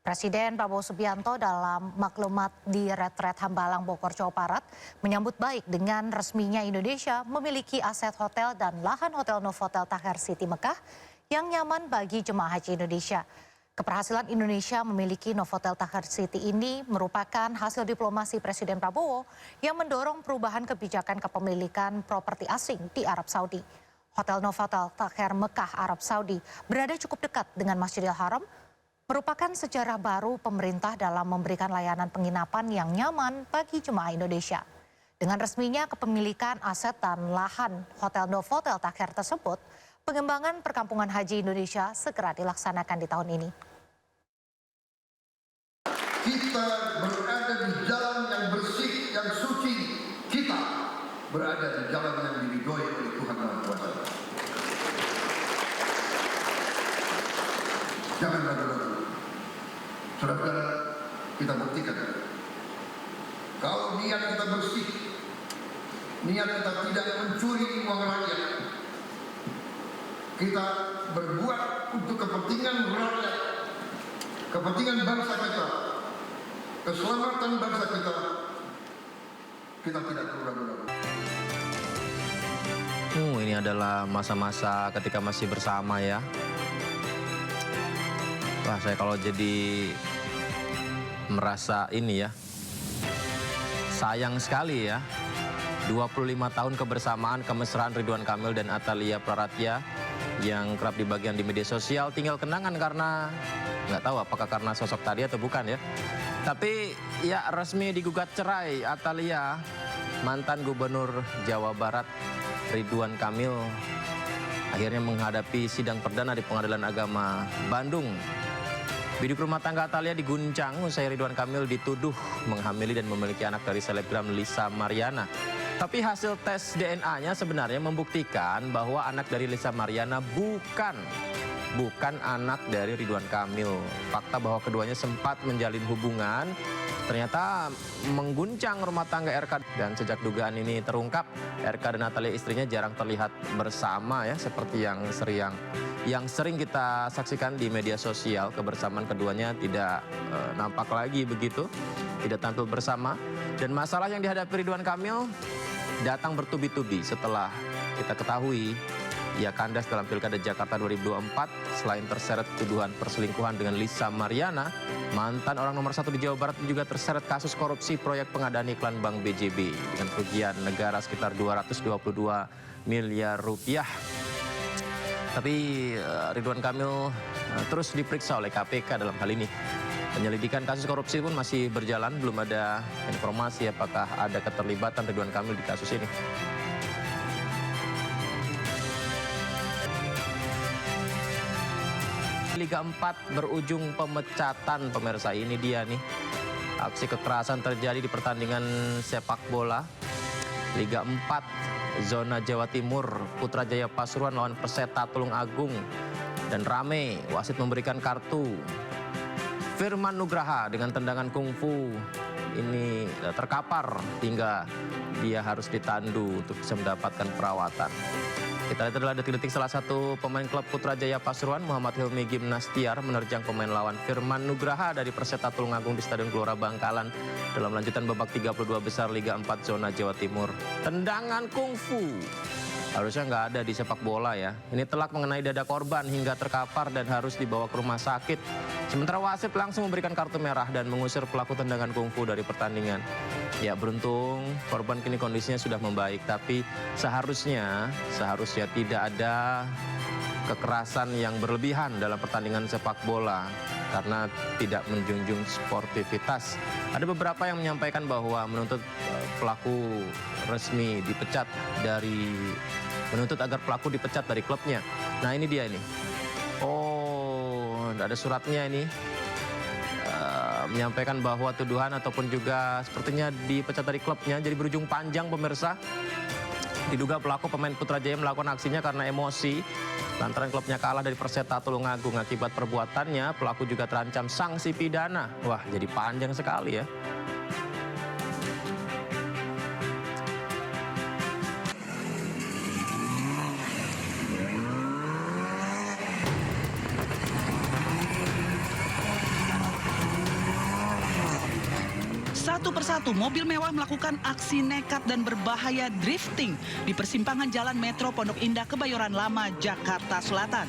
Presiden Prabowo Subianto dalam maklumat di Retret Hambalang, Bogor, Jawa Barat menyambut baik dengan resminya Indonesia memiliki aset hotel dan lahan hotel Novotel Takher City Mekah yang nyaman bagi jemaah haji Indonesia. Keberhasilan Indonesia memiliki Novotel Takher City ini merupakan hasil diplomasi Presiden Prabowo yang mendorong perubahan kebijakan kepemilikan properti asing di Arab Saudi. Hotel Novotel Takher Mekah, Arab Saudi berada cukup dekat dengan Masjidil Haram, merupakan sejarah baru pemerintah dalam memberikan layanan penginapan yang nyaman bagi jemaah Indonesia. Dengan resminya kepemilikan aset dan lahan Hotel Novotel Takher tersebut, pengembangan perkampungan haji Indonesia segera dilaksanakan di tahun ini. Kita berada di jalan yang bersih, yang suci. Kita berada di jalan yang diridhoi oleh Tuhan Yang Maha Kuasa. Jangan ragu-ragu. Saudara-saudara, kita buktikan. Kalau niat kita bersih, niat kita tidak mencuri uang rakyat, kita berbuat untuk kepentingan rakyat, kepentingan bangsa kita, keselamatan bangsa kita tidak perlu ragu-ragu. Ini adalah masa-masa ketika masih bersama ya. Wah, saya kalau jadi merasa ini ya, sayang sekali ya. 25 tahun kebersamaan, kemesraan Ridwan Kamil dan Atalia Praratya yang kerap dibagikan di media sosial tinggal kenangan karena nggak tahu apakah karena sosok tadi atau bukan ya. Tapi ya resmi digugat cerai Atalia, mantan Gubernur Jawa Barat Ridwan Kamil akhirnya menghadapi sidang perdana di Pengadilan Agama Bandung. Bidik rumah tangga Atalia diguncang usai Ridwan Kamil dituduh menghamili dan memiliki anak dari selebgram Lisa Mariana. Tapi hasil tes DNA-nya sebenarnya membuktikan bahwa anak dari Lisa Mariana bukan anak dari Ridwan Kamil. Fakta bahwa keduanya sempat menjalin hubungan ternyata mengguncang rumah tangga RK, dan sejak dugaan ini terungkap, RK dan Atalia istrinya jarang terlihat bersama ya, seperti yang sering kita saksikan di media sosial. Kebersamaan keduanya tidak nampak lagi begitu, tidak tampil bersama. Dan masalah yang dihadapi Ridwan Kamil datang bertubi-tubi setelah kita ketahui ia kandas dalam Pilkada Jakarta 2024 selain terseret tuduhan perselingkuhan dengan Lisa Mariana. Mantan orang nomor 1 di Jawa Barat juga terseret kasus korupsi proyek pengadaan iklan Bank BJB dengan kerugian negara sekitar 222 miliar rupiah. Tapi Ridwan Kamil terus diperiksa oleh KPK dalam hal ini. Penyelidikan kasus korupsi pun masih berjalan, belum ada informasi apakah ada keterlibatan Ridwan Kamil di kasus ini. Liga 4 berujung pemecatan, pemirsa. Ini dia nih, aksi kekerasan terjadi di pertandingan sepak bola Liga 4 zona Jawa Timur. Putrajaya Pasuruan lawan Perseta Tulungagung, dan rame wasit memberikan kartu. Firman Nugraha dengan tendangan kungfu ini terkapar hingga dia harus ditandu untuk bisa mendapatkan perawatan. Kita lihat adalah detik-detik salah satu pemain klub Putrajaya Pasuruan, Muhammad Hilmi Gimnastiar, menerjang pemain lawan Firman Nugraha dari Perseta Tulungagung di Stadion Gelora Bangkalan dalam lanjutan babak 32 besar Liga 4 zona Jawa Timur. Tendangan kungfu harusnya nggak ada di sepak bola ya. Ini telak mengenai dada korban hingga terkapar dan harus dibawa ke rumah sakit. Sementara wasit langsung memberikan kartu merah dan mengusir pelaku tendangan kungfu dari pertandingan. Ya, beruntung korban kini kondisinya sudah membaik, tapi seharusnya tidak ada kekerasan yang berlebihan dalam pertandingan sepak bola karena tidak menjunjung sportivitas. Ada beberapa yang menyampaikan bahwa menuntut pelaku resmi dipecat menuntut agar pelaku dipecat dari klubnya. Nah, ini dia ini. Oh, ada suratnya ini. Menyampaikan bahwa tuduhan ataupun juga sepertinya dipecat dari klubnya jadi berujung panjang, pemirsa. Diduga pelaku pemain Putrajaya melakukan aksinya karena emosi lantaran klubnya kalah dari Perseta Tulungagung. Akibat perbuatannya pelaku juga terancam sanksi pidana. Wah, jadi panjang sekali ya. Satu persatu mobil mewah melakukan aksi nekat dan berbahaya drifting di persimpangan Jalan Metro Pondok Indah Kebayoran Lama, Jakarta Selatan.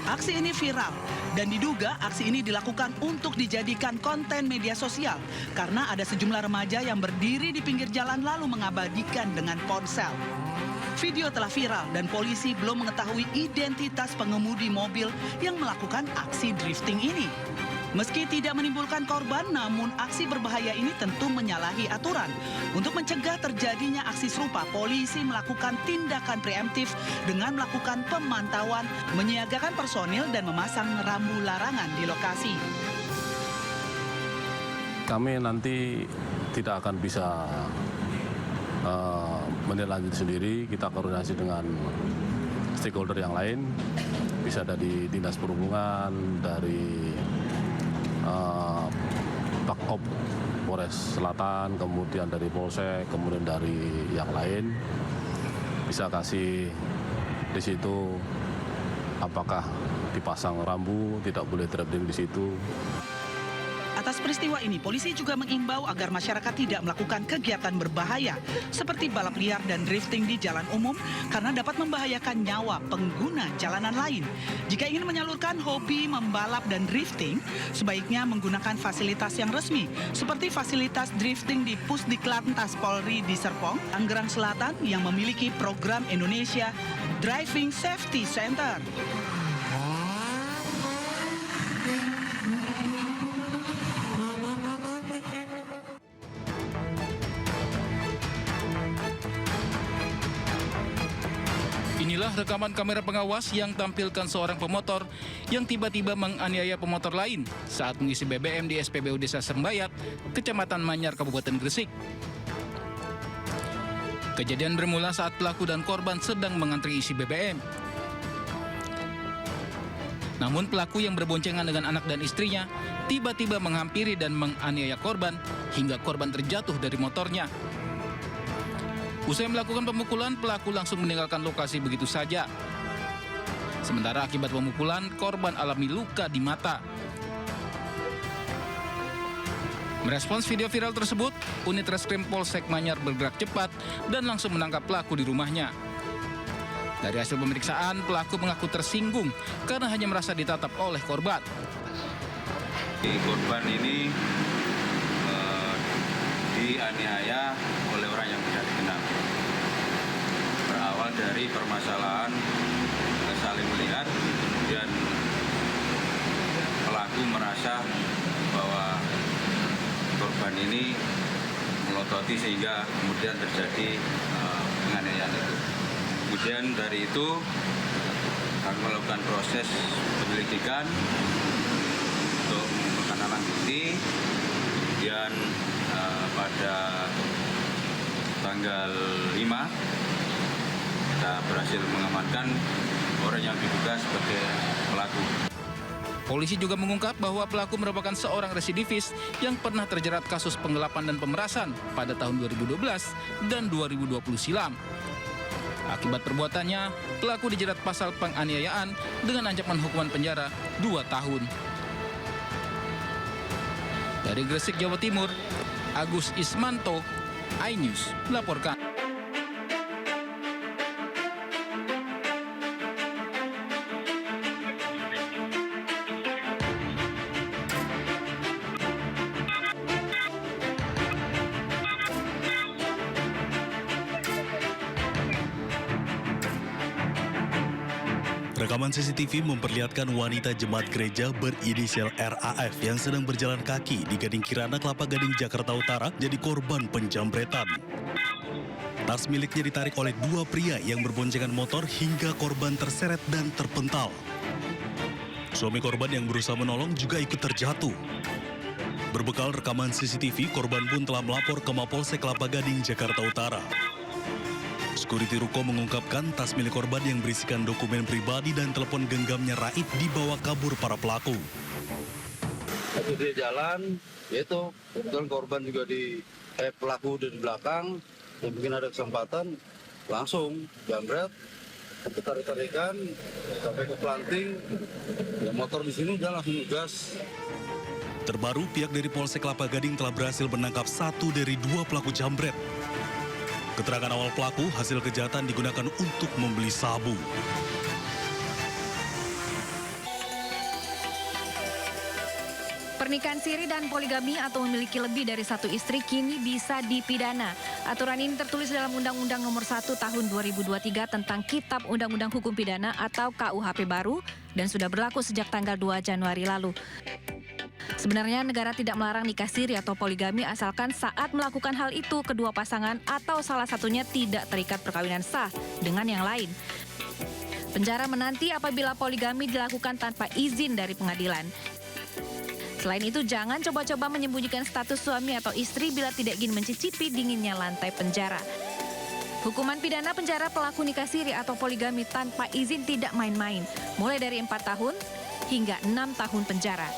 Aksi ini viral dan diduga aksi ini dilakukan untuk dijadikan konten media sosial karena ada sejumlah remaja yang berdiri di pinggir jalan lalu mengabadikan dengan ponsel. Video telah viral dan polisi belum mengetahui identitas pengemudi mobil yang melakukan aksi drifting ini. Meski tidak menimbulkan korban, namun aksi berbahaya ini tentu menyalahi aturan. Untuk mencegah terjadinya aksi serupa, polisi melakukan tindakan preemptif dengan melakukan pemantauan, menyiagakan personil dan memasang rambu larangan di lokasi. Kami nanti tidak akan bisa menindaklanjuti sendiri, kita koordinasi dengan stakeholder yang lain, bisa dari Dinas Perhubungan, dari Pakop Polres Selatan, kemudian dari Polsek, kemudian dari yang lain, bisa kasih di situ apakah dipasang rambu, tidak boleh drifting di situ. Atas peristiwa ini, polisi juga mengimbau agar masyarakat tidak melakukan kegiatan berbahaya seperti balap liar dan drifting di jalan umum karena dapat membahayakan nyawa pengguna jalanan lain. Jika ingin menyalurkan hobi membalap dan drifting, sebaiknya menggunakan fasilitas yang resmi seperti fasilitas drifting di Pusdiklantas Polri di Serpong, Tangerang Selatan yang memiliki program Indonesia Driving Safety Center. Inilah rekaman kamera pengawas yang tampilkan seorang pemotor yang tiba-tiba menganiaya pemotor lain saat mengisi BBM di SPBU Desa Sembayat, Kecamatan Manyar, Kabupaten Gresik. Kejadian bermula saat pelaku dan korban sedang mengantri isi BBM. Namun pelaku yang berboncengan dengan anak dan istrinya tiba-tiba menghampiri dan menganiaya korban hingga korban terjatuh dari motornya. Usai melakukan pemukulan, pelaku langsung meninggalkan lokasi begitu saja. Sementara akibat pemukulan, korban alami luka di mata. Merespons video viral tersebut, unit Reskrim Polsek Manyar bergerak cepat dan langsung menangkap pelaku di rumahnya. Dari hasil pemeriksaan, pelaku mengaku tersinggung karena hanya merasa ditatap oleh korban. Korban ini dianiaya oleh orang yang tidak dikenal. Berawal dari permasalahan saling melihat, dan pelaku merasa bahwa korban ini melototi sehingga kemudian terjadi penganiayaan itu. Kemudian dari itu kami melakukan proses penyelidikan untuk menentukan alat bukti. Kemudian pada tanggal 5 kita berhasil mengamankan orang yang diduga sebagai pelaku. Polisi juga mengungkap bahwa pelaku merupakan seorang residivis yang pernah terjerat kasus penggelapan dan pemerasan pada tahun 2012 dan 2020 silam. Akibat perbuatannya, pelaku dijerat pasal penganiayaan dengan ancaman hukuman penjara 2 tahun. Dari Gresik, Jawa Timur, Agus Ismanto, iNews melaporkan. Rekaman CCTV memperlihatkan wanita jemaat gereja berinisial RAF yang sedang berjalan kaki di Gading Kirana, Kelapa Gading, Jakarta Utara jadi korban penjambretan. Tas miliknya ditarik oleh 2 pria yang berboncengan motor hingga korban terseret dan terpental. Suami korban yang berusaha menolong juga ikut terjatuh. Berbekal rekaman CCTV, korban pun telah melapor ke Mapolsek Kelapa Gading, Jakarta Utara. Sekuriti ruko mengungkapkan tas milik korban yang berisikan dokumen pribadi dan telepon genggamnya raib dibawa kabur para pelaku. Waktu dia jalan, yaitu kebetulan korban juga pelaku udah di belakang, dan mungkin ada kesempatan, langsung jambret, tarik-tarikan sampai ke planting, ya motor di sini dia langsung gas. Terbaru, pihak dari Polsek Kelapa Gading telah berhasil menangkap 1 dari 2 pelaku jambret. Keterangan awal pelaku, hasil kejahatan digunakan untuk membeli sabu. Pernikahan siri dan poligami atau memiliki lebih dari 1 istri kini bisa dipidana. Aturan ini tertulis dalam Undang-Undang Nomor 1 Tahun 2023 tentang Kitab Undang-Undang Hukum Pidana atau KUHP baru dan sudah berlaku sejak tanggal 2 Januari lalu. Sebenarnya negara tidak melarang nikah siri atau poligami asalkan saat melakukan hal itu kedua pasangan atau salah satunya tidak terikat perkawinan sah dengan yang lain. Penjara menanti apabila poligami dilakukan tanpa izin dari pengadilan. Selain itu, jangan coba-coba menyembunyikan status suami atau istri bila tidak ingin mencicipi dinginnya lantai penjara. Hukuman pidana penjara pelaku nikah siri atau poligami tanpa izin tidak main-main, mulai dari 4 tahun hingga 6 tahun penjara.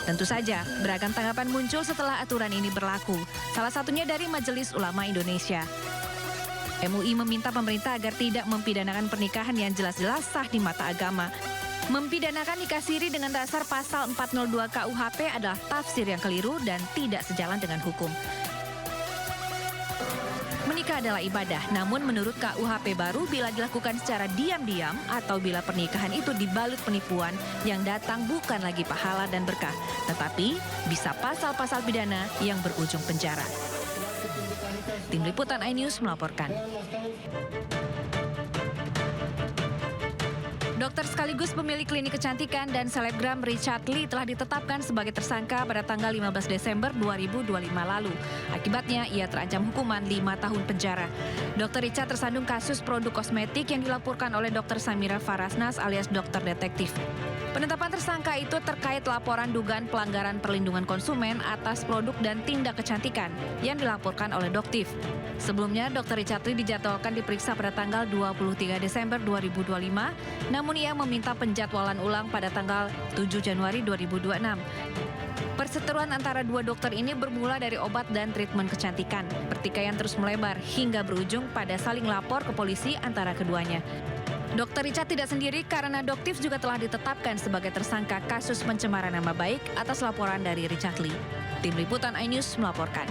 Tentu saja, beragam tanggapan muncul setelah aturan ini berlaku. Salah satunya dari Majelis Ulama Indonesia. MUI meminta pemerintah agar tidak mempidanakan pernikahan yang jelas-jelas sah di mata agama. Mempidanakan nikah siri dengan dasar pasal 402 KUHP adalah tafsir yang keliru dan tidak sejalan dengan hukum. Menikah adalah ibadah, namun menurut KUHP baru bila dilakukan secara diam-diam atau bila pernikahan itu dibalut penipuan yang datang bukan lagi pahala dan berkah, tetapi bisa pasal-pasal pidana yang berujung penjara. Tim Liputan iNews melaporkan. Dokter sekaligus pemilik klinik kecantikan dan selebgram Richard Lee telah ditetapkan sebagai tersangka pada tanggal 15 Desember 2025 lalu. Akibatnya, ia terancam hukuman 5 tahun penjara. Dr. Richard tersandung kasus produk kosmetik yang dilaporkan oleh Dr. Samira Farasnas alias Dokter Detektif. Penetapan tersangka itu terkait laporan dugaan pelanggaran perlindungan konsumen atas produk dan tindak kecantikan yang dilaporkan oleh Doktif. Sebelumnya, Dr. Richard Lee dijadwalkan diperiksa pada tanggal 23 Desember 2025, namun ia meminta penjadwalan ulang pada tanggal 7 Januari 2026. Perseteruan antara dua dokter ini bermula dari obat dan treatment kecantikan. Pertikaian terus melebar hingga berujung pada saling lapor ke polisi antara keduanya. Dr. Richard tidak sendiri karena Doktif juga telah ditetapkan sebagai tersangka kasus pencemaran nama baik atas laporan dari Richard Lee. Tim Liputan iNews melaporkan.